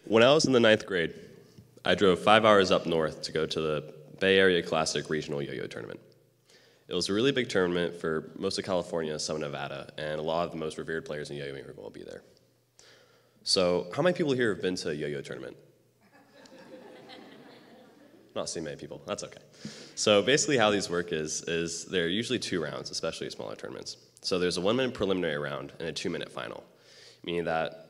When I was in the 9th grade, I drove 5 hours up north to go to the Bay Area Classic Regional Yo-Yo Tournament. It was a really big tournament for most of California, some of Nevada, and a lot of the most revered players in yo-yoing were going to be there. So, how many people here have been to a yo-yo tournament? Not seeing many people, that's okay. So basically how these work is there are usually 2 rounds, especially smaller tournaments. So there's a 1-minute preliminary round and a 2-minute final, meaning that,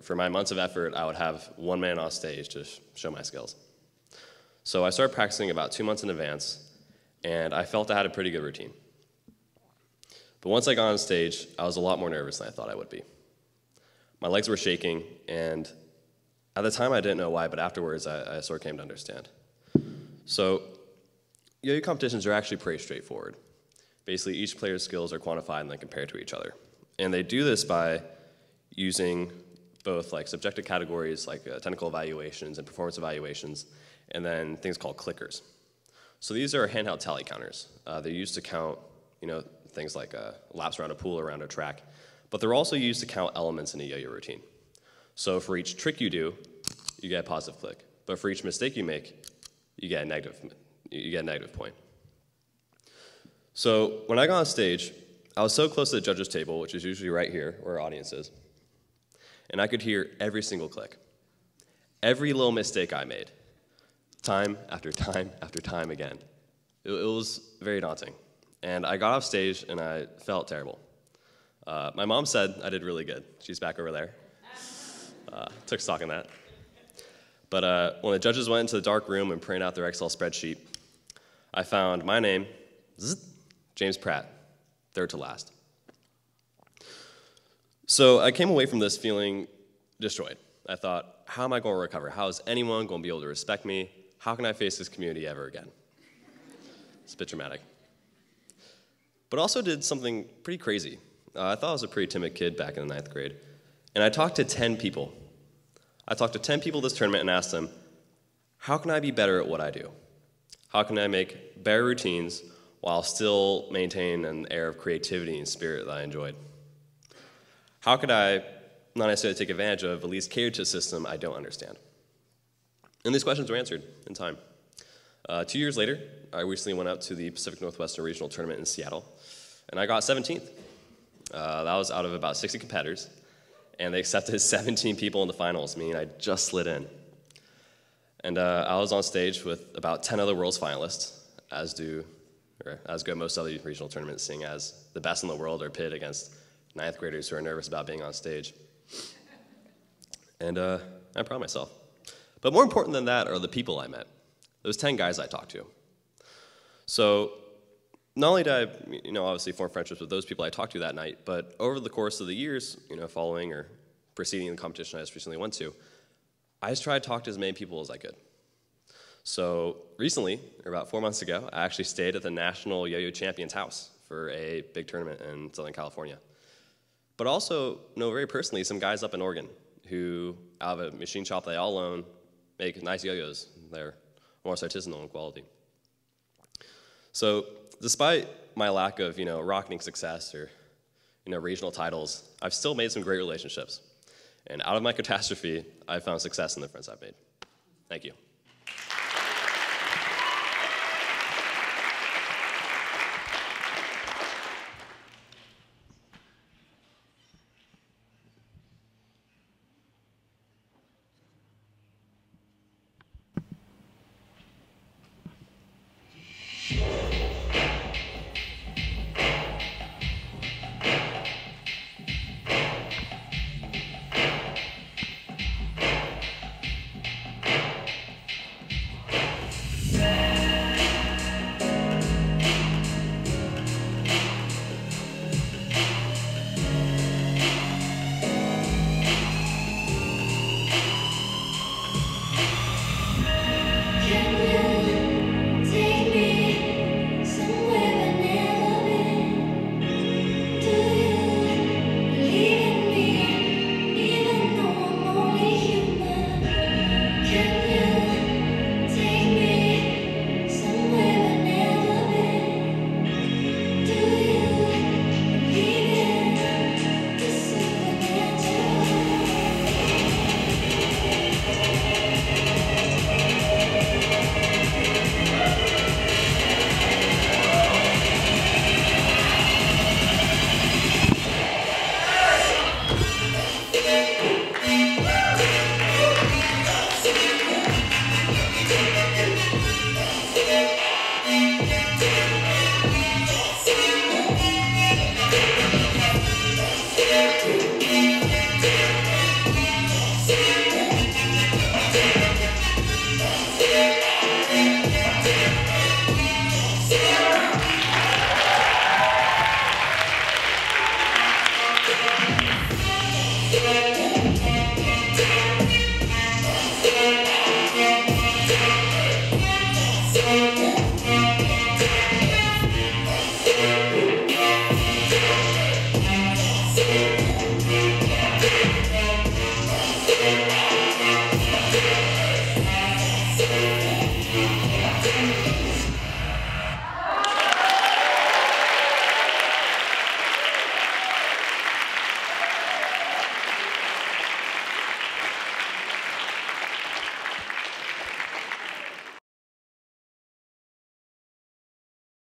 for my months of effort, I would have 1 man on stage to show my skills. So I started practicing about 2 months in advance, and I felt I had a pretty good routine. But once I got on stage, I was a lot more nervous than I thought I would be. My legs were shaking, and at the time I didn't know why, but afterwards I sort of came to understand. So yo-yo competitions are actually pretty straightforward. Basically, each player's skills are quantified and then compared to each other. And they do this by using both subjective categories like technical evaluations and performance evaluations, and then things called clickers. So these are handheld tally counters. They're used to count things like laps around a pool or around a track, but they're also used to count elements in a yo-yo routine. So for each trick you do, you get a positive click. But for each mistake you make, you get a negative point. So when I got on stage, I was so close to the judges' table, which is usually right here where our audience is, and I could hear every single click. Every little mistake I made, time after time after time again. It was very daunting. And I got off stage and I felt terrible. My mom said I did really good. She's back over there. Took stock in that. But when the judges went into the dark room and printed out their Excel spreadsheet, I found my name, James Pratt, 3rd to last. So I came away from this feeling destroyed. I thought, how am I going to recover? How is anyone going to be able to respect me? How can I face this community ever again? It's a bit dramatic. But also did something pretty crazy. I thought I was a pretty timid kid back in the 9th grade. And I talked to 10 people. I talked to 10 people this tournament and asked them, how can I be better at what I do? How can I make better routines while still maintain an air of creativity and spirit that I enjoyed? How could I not necessarily take advantage of, at least cater to a system I don't understand? And these questions were answered in time. 2 years later, I recently went out to the Pacific Northwestern Regional Tournament in Seattle, and I got 17th. That was out of about 60 competitors, and they accepted 17 people in the finals, meaning I just slid in. And I was on stage with about 10 other world's finalists, as go most other regional tournaments, seeing as the best in the world are pitted against 9th graders who are nervous about being on stage. And I'm proud of myself. But more important than that are the people I met, those 10 guys I talked to. So not only did I, obviously form friendships with those people I talked to that night, but over the course of the years, following or preceding the competition I just recently went to, I just tried to talk to as many people as I could. So recently, or about 4 months ago, I actually stayed at the National Yo-Yo Champion's house for a big tournament in Southern California. But also know very personally some guys up in Oregon who, out of a machine shop they all own, make nice yo-yos. They're almost artisanal in quality. So despite my lack of, rocketing success or, regional titles, I've still made some great relationships. And out of my catastrophe, I've found success in the friends I've made. Thank you.